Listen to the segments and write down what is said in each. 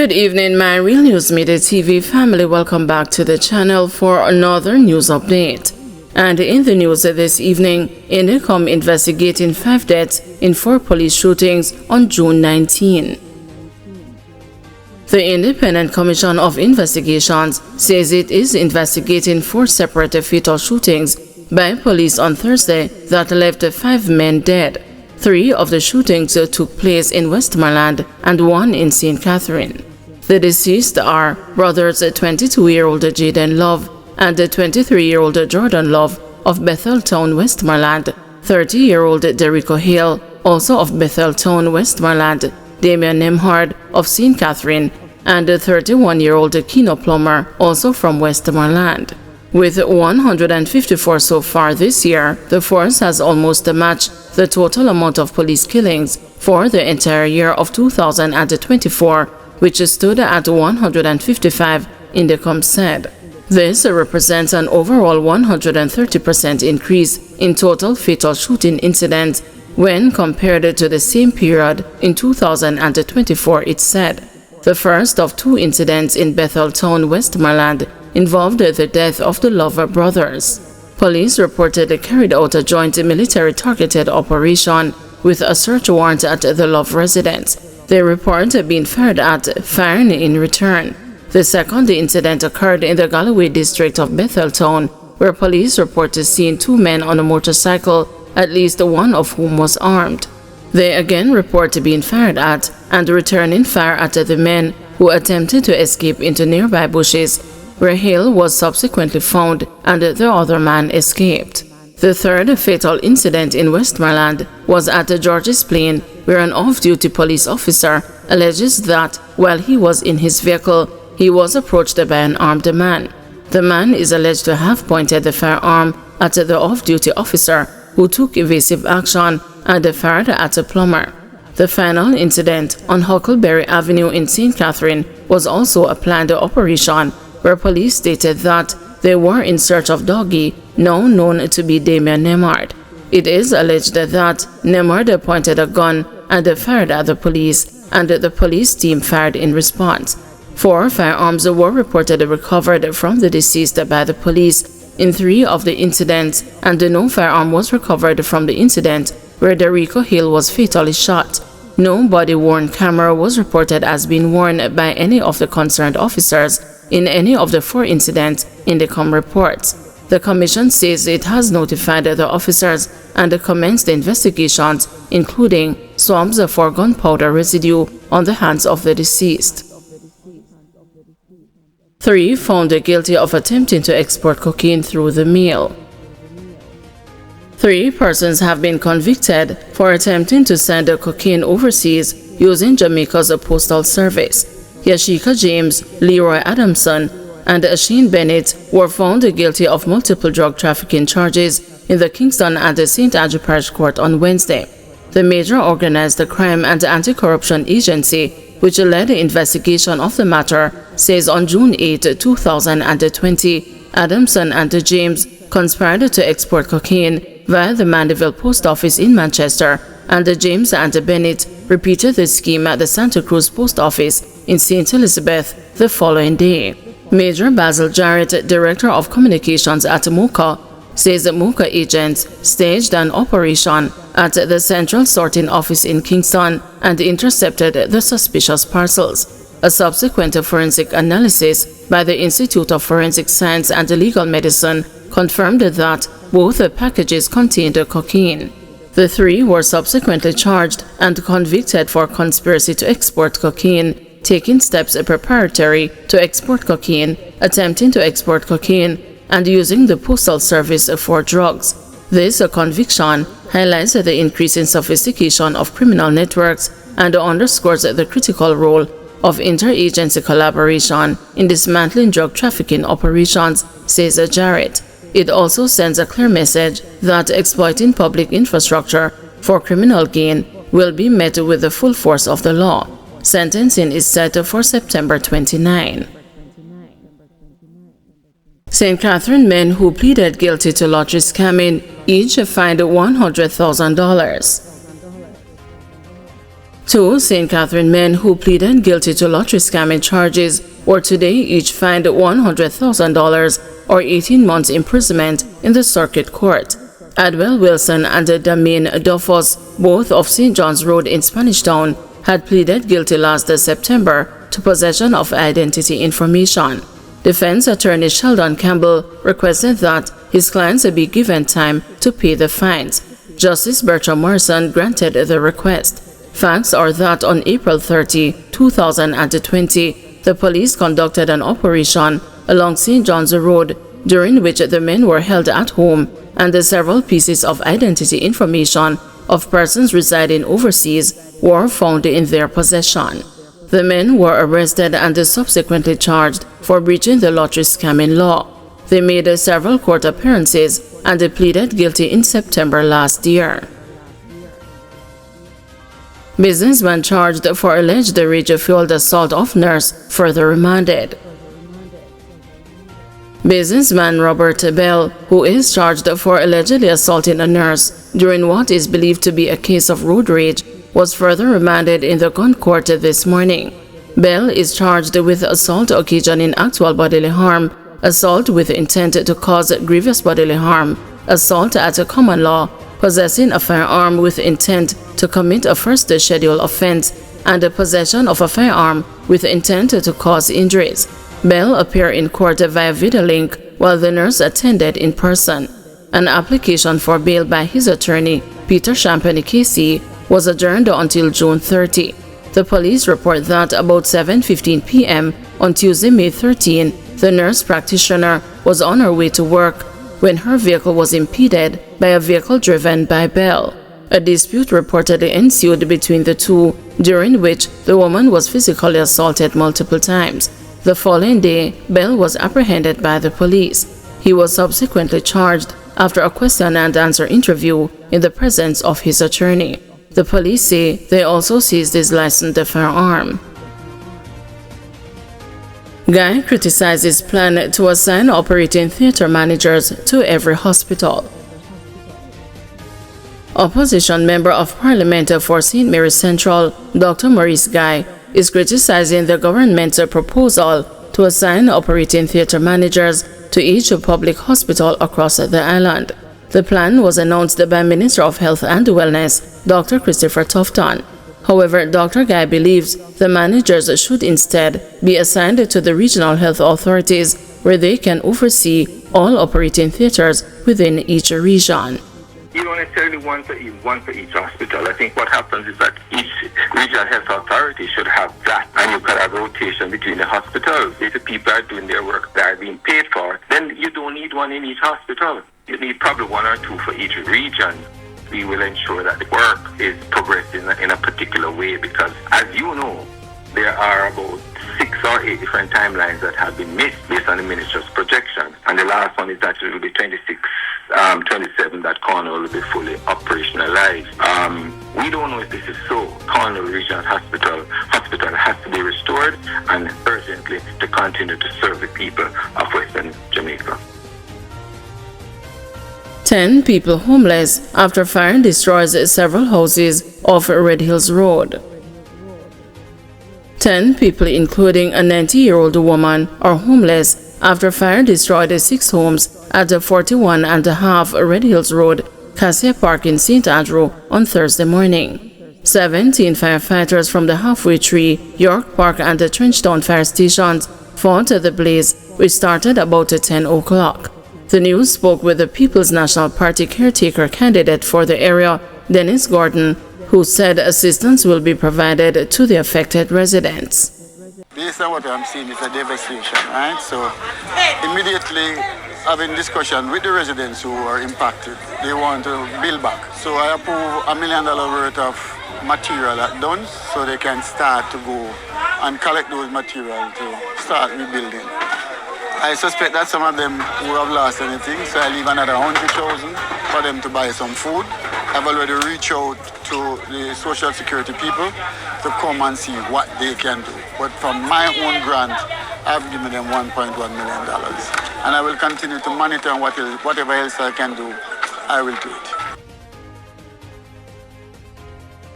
Good evening, my Real News Midday TV family. Welcome back to the channel for another news update. And in the news this evening, Indicom investigating 5 deaths in 4 police shootings on June 19. The Independent Commission of Investigations says it is investigating 4 separate fatal shootings by police on Thursday that left 5 men dead. 3 of the shootings took place in Westmoreland and 1 in St. Catherine. The deceased are brothers 22-year-old Jaden Love and 23-year-old Jordan Love of Betheltown, Westmoreland, 30-year-old Derico Hale, also of Betheltown, Westmoreland, Damian Nemhard of St. Catherine, and 31-year-old Keno Plummer, also from Westmoreland. With 154 so far this year, the force has almost matched the total amount of police killings for the entire year of 2024, which stood at 155, Indicom said. This represents an overall 130% increase in total fatal shooting incidents when compared to the same period in 2024, it said. The first of 2 incidents in Betheltown, Westmoreland, involved the death of the Lover brothers. Police reported they carried out a joint military targeted operation with a search warrant at the Love residence. The report being fired at, firing in return. The second incident occurred in the Galloway district of Betheltown, where police reported seeing 2 men on a motorcycle, at least one of whom was armed. They again report being fired at and returning fire at the men who attempted to escape into nearby bushes, where Hale was subsequently found and the other man escaped. The third fatal incident in Westmoreland was at George's Plain, where an off-duty police officer alleges that while he was in his vehicle, he was approached by an armed man. The man is alleged to have pointed the firearm at the off-duty officer, who took evasive action and fired at a plumber. The final incident on Huckleberry Avenue in St. Catherine was also a planned operation, where police stated that they were in search of Doggy, now known to be Damian Nemhard. It is alleged that Nemhard pointed a gun and fired at the police, and the police team fired in response. 4 firearms were reported recovered from the deceased by the police in 3 of the incidents, and no firearm was recovered from the incident where Derico Hill was fatally shot. No body-worn camera was reported as being worn by any of the concerned officers in any of the 4 incidents, Indicom reports. The Commission says it has notified the officers and commenced investigations, including swabs for gunpowder residue on the hands of the deceased. 3 found guilty of attempting to export cocaine through the mail. 3 persons have been convicted for attempting to send cocaine overseas using Jamaica's postal service. Yashika James, Leroy Adamson, and Shane Bennett were found guilty of multiple drug trafficking charges in the Kingston and St. Andrew Parish Court on Wednesday. The Major Organized Crime and Anti-Corruption Agency, which led the investigation of the matter, says on June 8, 2020, Adamson and James conspired to export cocaine via the Mandeville Post Office in Manchester, and James and Bennett repeated the scheme at the Santa Cruz Post Office in St. Elizabeth the following day. Major Basil Jarrett, Director of Communications at MOCA, says that MOCA agents staged an operation at the Central Sorting Office in Kingston and intercepted the suspicious parcels. A subsequent forensic analysis by the Institute of Forensic Science and Legal Medicine confirmed that both packages contained cocaine. The 3 were subsequently charged and convicted for conspiracy to export cocaine, taking steps preparatory to export cocaine, attempting to export cocaine, and using the postal service for drugs. This conviction highlights the increase in sophistication of criminal networks and underscores the critical role of interagency collaboration in dismantling drug trafficking operations, says Jarrett. It also sends a clear message that exploiting public infrastructure for criminal gain will be met with the full force of the law. Sentencing is set for September 29. St. Catherine men who pleaded guilty to lottery scamming each fined $100,000. Two St. Catherine men who pleaded guilty to lottery scamming charges were today each fined $100,000 or 18 months imprisonment in the circuit court. Adwell Wilson and Damien Duffus, both of St. John's Road in Spanish Town, had pleaded guilty last September to possession of identity information. Defense attorney Sheldon Campbell requested that his clients be given time to pay the fines. Justice Bertram Morrison granted the request. Facts are that on April 30, 2020, the police conducted an operation along St. John's Road during which the men were held at home and several pieces of identity information of persons residing overseas were found in their possession. The men were arrested and subsequently charged for breaching the lottery scamming law. They made several court appearances and pleaded guilty in September last year. Businessman charged for alleged rage-fueled assault of nurse further remanded. Businessman Robert Bell, who is charged for allegedly assaulting a nurse during what is believed to be a case of road rage, was further remanded in the Gun Court this morning. Bell is charged with assault occasioning actual bodily harm, assault with intent to cause grievous bodily harm, assault at a common law, possessing a firearm with intent to commit a first schedule offense, and the possession of a firearm with intent to cause injuries. Bell appeared in court via video link while the nurse attended in person. An application for bail by his attorney, Peter Champagne KC, was adjourned until June 30. The police report that about 7:15 p.m. on Tuesday, May 13, the nurse practitioner was on her way to work when her vehicle was impeded by a vehicle driven by Bell. A dispute reportedly ensued between the two, during which the woman was physically assaulted multiple times. The following day, Bell was apprehended by the police. He was subsequently charged after a question and answer interview in the presence of his attorney. The police say they also seized his licensed firearm. Guy criticizes plan to assign operating theater managers to every hospital. Opposition Member of Parliament for St. Mary's Central, Dr. Maurice Guy, is criticizing the government's proposal to assign operating theater managers to each public hospital across the island. The plan was announced by Minister of Health and Wellness, Dr. Christopher Tufton. However, Dr. Guy believes the managers should instead be assigned to the regional health authorities where they can oversee all operating theaters within each region. You don't necessarily want one for each hospital. I think what happens is that each regional health authority should have that, and you could have rotation between the hospitals. If the people are doing their work that are being paid for, then you don't need one in each hospital. You need probably one or two for each region. We will ensure that the work is progressing in a particular way because, as you know, there are about 6 or 8 different timelines that have been missed based on the minister's projections. And the last one is that it will be 27 that Cornwall will be fully operationalized. We don't know if this is so. Cornwall Regional Hospital has to be restored and urgently to continue to serve the people of Western Jamaica. 10 people homeless after fire destroys several houses off Red Hills Road. 10 people, including a 90-year-old woman, are homeless after fire destroyed 6 homes at 41.5 Red Hills Road, Cassia Park in St. Andrew on Thursday morning. 17 firefighters from the Halfway Tree, York Park and the Trenchtown fire stations fought the blaze, which started about 10 o'clock. The news spoke with the People's National Party caretaker candidate for the area, Dennis Gordon, who said assistance will be provided to the affected residents. Based on what I'm seeing, it's a devastation, right? So immediately having discussion with the residents who are impacted, they want to build back. So I approve $1 million worth of material at done so they can start to go and collect those material to start rebuilding. I suspect that some of them who have lost anything, so I leave another 100,000 for them to buy some food. I've already reached out to the Social Security people to come and see what they can do. But from my own grant, I've given them $1.1 million. And I will continue to monitor and whatever else I can do, I will do it.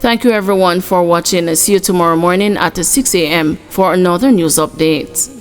Thank you everyone for watching. See you tomorrow morning at 6 a.m. for another news update.